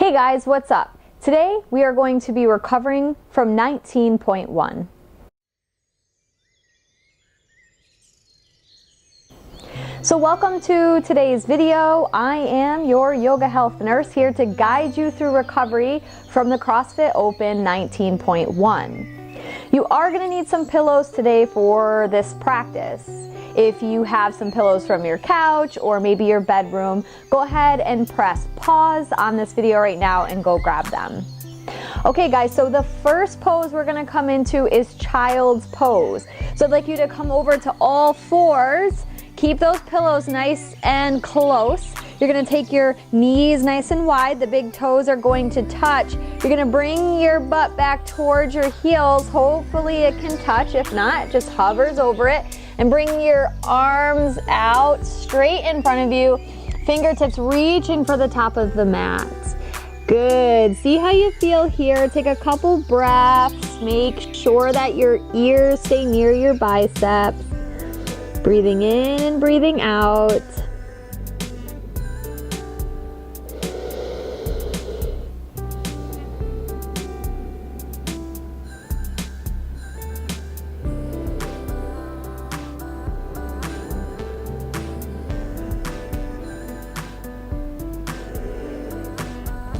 Hey guys, what's up? Today we are going to be recovering from 19.1. So welcome to today's video. I am your yoga health nurse here to guide you through recovery from the CrossFit Open 19.1. You are going to need some pillows today for this practice. If you have some pillows from your couch or maybe your bedroom, go ahead and press pause on this video right now and go grab them. Okay guys, so the first pose we're gonna come into is child's pose. So I'd like you to come over to all fours, keep those pillows nice and close. You're gonna take your knees nice and wide, the big toes are going to touch. You're gonna bring your butt back towards your heels. Hopefully it can touch, if not, it just hovers over it. And bring your arms out straight in front of you, fingertips reaching for the top of the mat. Good, see how you feel here. Take a couple breaths, make sure that your ears stay near your biceps. Breathing in and breathing out.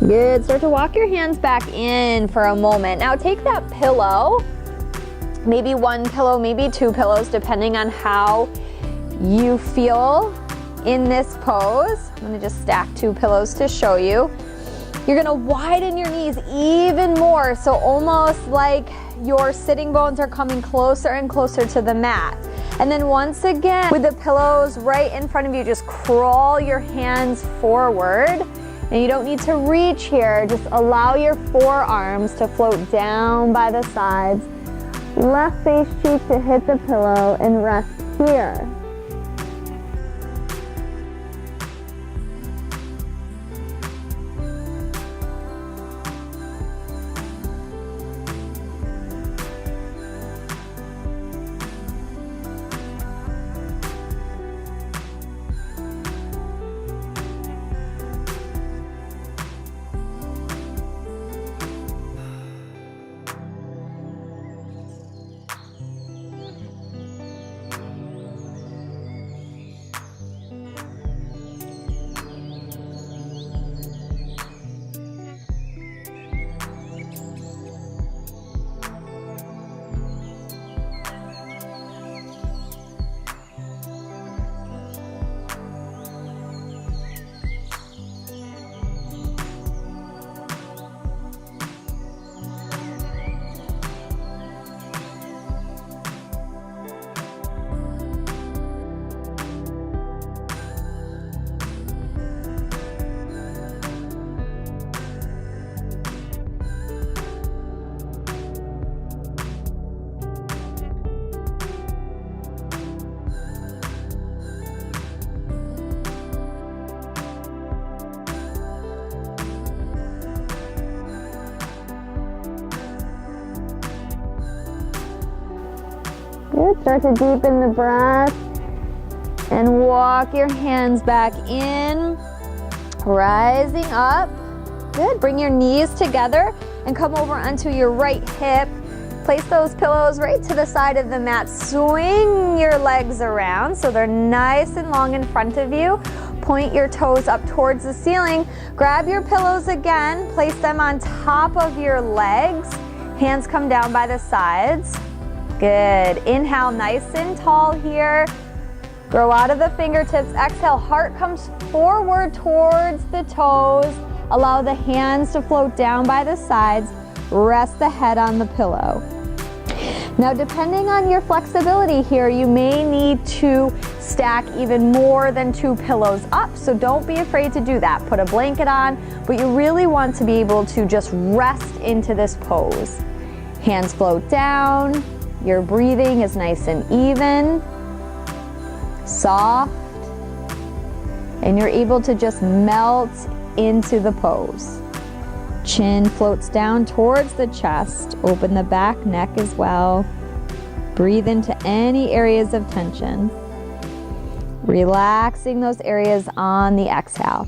Good, start to walk your hands back in for a moment. Now take that pillow, maybe one pillow, maybe two pillows, depending on how you feel in this pose. I'm gonna just stack two pillows to show you. You're gonna widen your knees even more, so almost like your sitting bones are coming closer and closer to the mat. And then once again, with the pillows right in front of you, just crawl your hands forward. And you don't need to reach here, just allow your forearms to float down by the sides. Left face cheek to hit the pillow and rest here. Good, start to deepen the breath and walk your hands back in, rising up. Good, bring your knees together and come over onto your right hip. Place those pillows right to the side of the mat. Swing your legs around so they're nice and long in front of you. Point your toes up towards the ceiling. Grab your pillows again, place them on top of your legs. Hands come down by the sides. Good, inhale nice and tall here. Grow out of the fingertips. Exhale, heart comes forward towards the toes. Allow the hands to float down by the sides. Rest the head on the pillow. Now, depending on your flexibility here, you may need to stack even more than two pillows up, so don't be afraid to do that. Put a blanket on, but you really want to be able to just rest into this pose. Hands float down. Your breathing is nice and even, soft, and you're able to just melt into the pose. Chin floats down towards the chest. Open the back neck as well. Breathe into any areas of tension. Relaxing those areas on the exhale.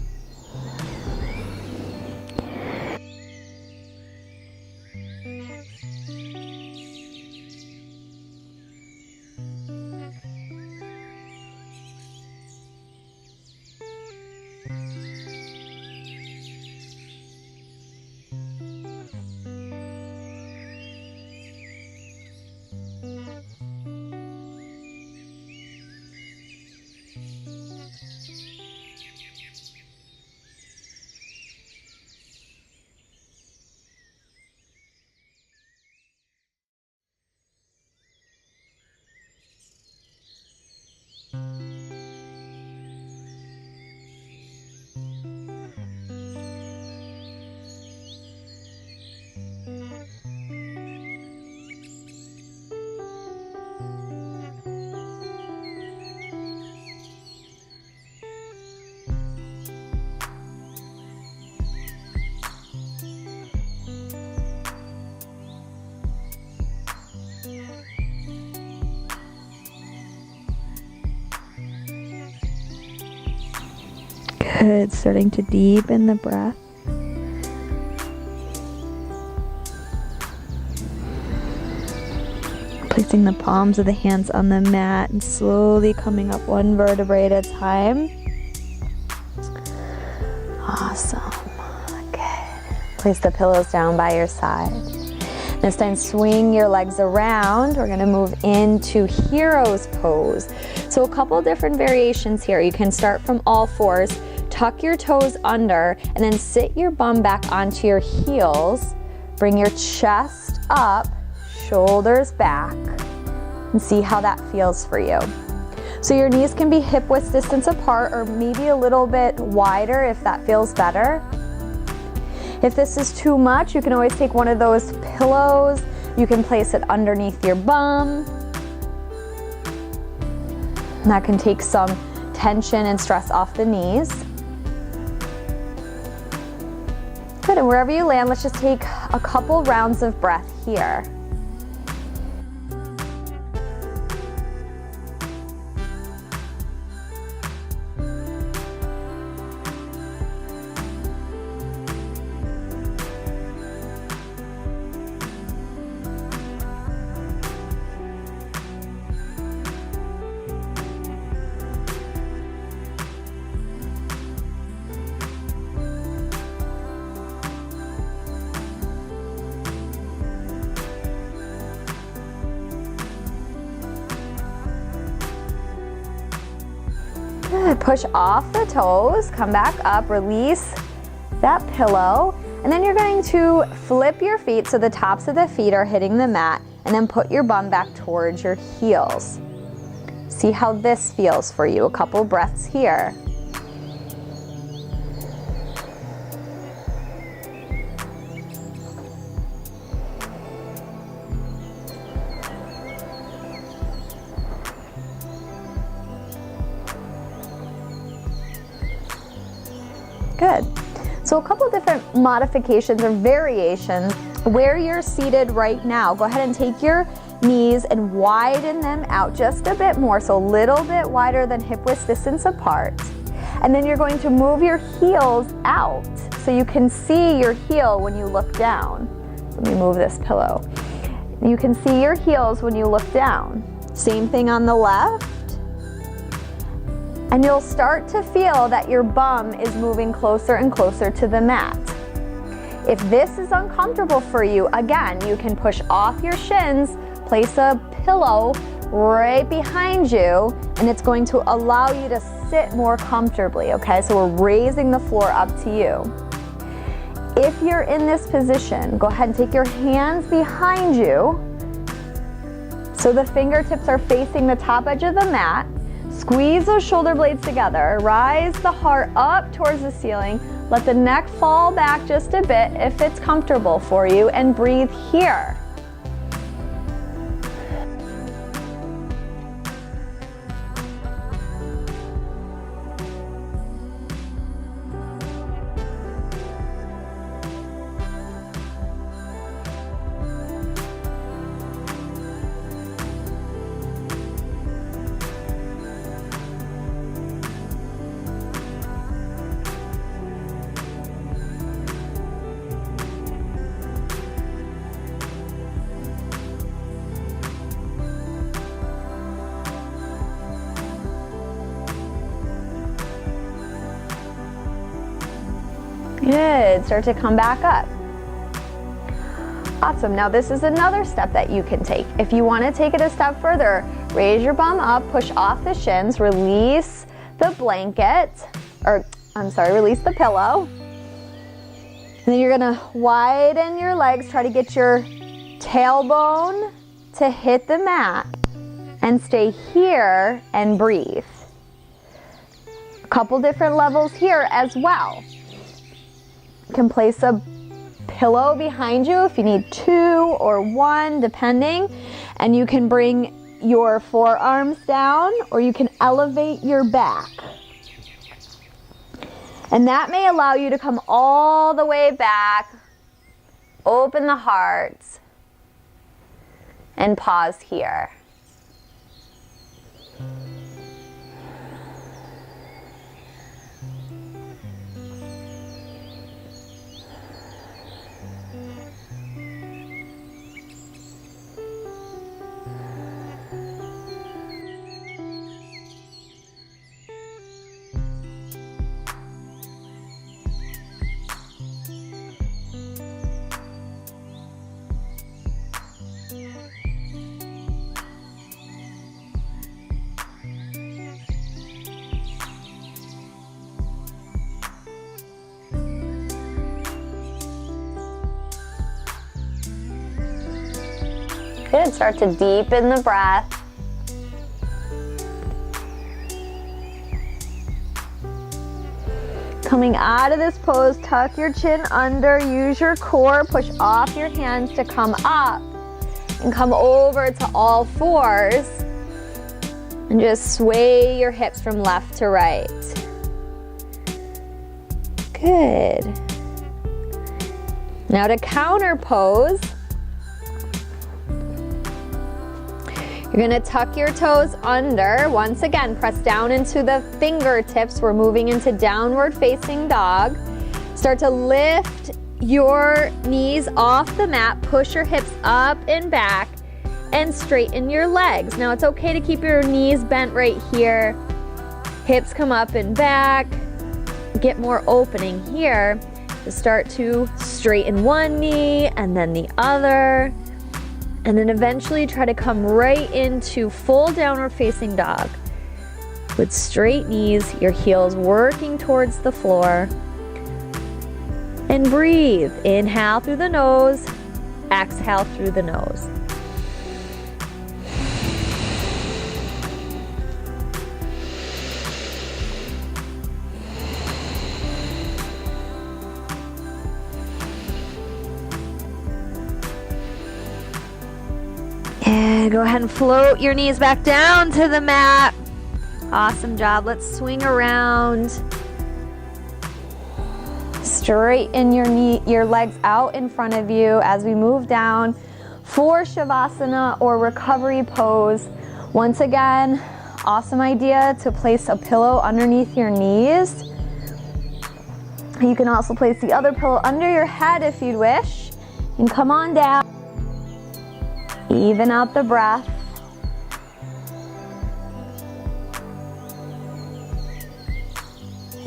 Good, starting to deepen the breath. Placing the palms of the hands on the mat and slowly coming up one vertebrae at a time. Awesome. Good. Place the pillows down by your side. This time swing your legs around. We're going to move into hero's pose. So a couple different variations here. You can start from all fours, tuck your toes under, and then sit your bum back onto your heels. Bring your chest up, shoulders back, and see how that feels for you. So your knees can be hip width distance apart or maybe a little bit wider if that feels better. If this is too much, you can always take one of those pillows. You can place it underneath your bum. And that can take some tension and stress off the knees. Good, and wherever you land, let's just take a couple rounds of breath here. Good, push off the toes, come back up, release that pillow, and then you're going to flip your feet so the tops of the feet are hitting the mat, and then put your bum back towards your heels. See how this feels for you. A couple breaths here. Good. So a couple different modifications or variations. Where you're seated right now, go ahead and take your knees and widen them out just a bit more, so a little bit wider than hip width distance apart. And then you're going to move your heels out so you can see your heel when you look down. Let me move this pillow. You can see your heels when you look down. Same thing on the left. And you'll start to feel that your bum is moving closer and closer to the mat. If this is uncomfortable for you, again, you can push off your shins, place a pillow right behind you, and it's going to allow you to sit more comfortably, okay? So we're raising the floor up to you. If you're in this position, go ahead and take your hands behind you so the fingertips are facing the top edge of the mat. Squeeze those shoulder blades together, rise the heart up towards the ceiling, let the neck fall back just a bit if it's comfortable for you, and breathe here. Good, start to come back up. Awesome, now this is another step that you can take. If you want to take it a step further, raise your bum up, push off the shins, release the blanket, release the pillow. And then you're gonna widen your legs, try to get your tailbone to hit the mat, and stay here and breathe. A couple different levels here as well. You can place a pillow behind you if you need 2 or 1, depending, and you can bring your forearms down or you can elevate your back. And that may allow you to come all the way back, open the heart, and pause here. Good, start to deepen the breath. Coming out of this pose, tuck your chin under, use your core, push off your hands to come up and come over to all fours and just sway your hips from left to right. Good. Now to counter pose, you're gonna tuck your toes under. Once again, press down into the fingertips. We're moving into downward facing dog. Start to lift your knees off the mat, push your hips up and back, and straighten your legs. Now it's okay to keep your knees bent right here. Hips come up and back. Get more opening here. To start to straighten one knee and then the other. And then eventually try to come right into full downward facing dog. With straight knees, your heels working towards the floor. And breathe. Inhale through the nose, exhale through the nose. And go ahead and float your knees back down to the mat. Awesome job. Let's swing around. Straighten your legs out in front of you as we move down for Shavasana or recovery pose. Once again, awesome idea to place a pillow underneath your knees. You can also place the other pillow under your head if you'd wish. And come on down. Even out the breath.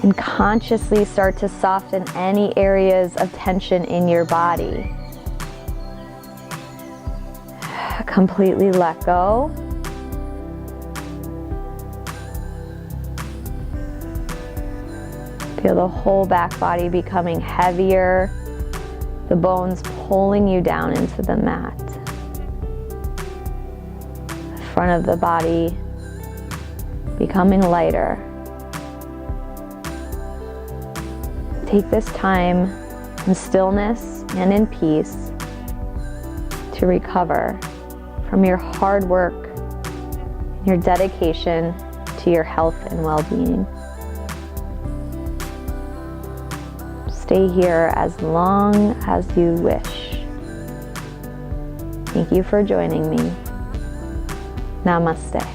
And consciously start to soften any areas of tension in your body. Completely let go. Feel the whole back body becoming heavier, the bones pulling you down into the mat. The front of the body becoming lighter. Take this time in stillness and in peace to recover from your hard work, your dedication to your health and well-being. Stay here as long as you wish. Thank you for joining me. Namaste.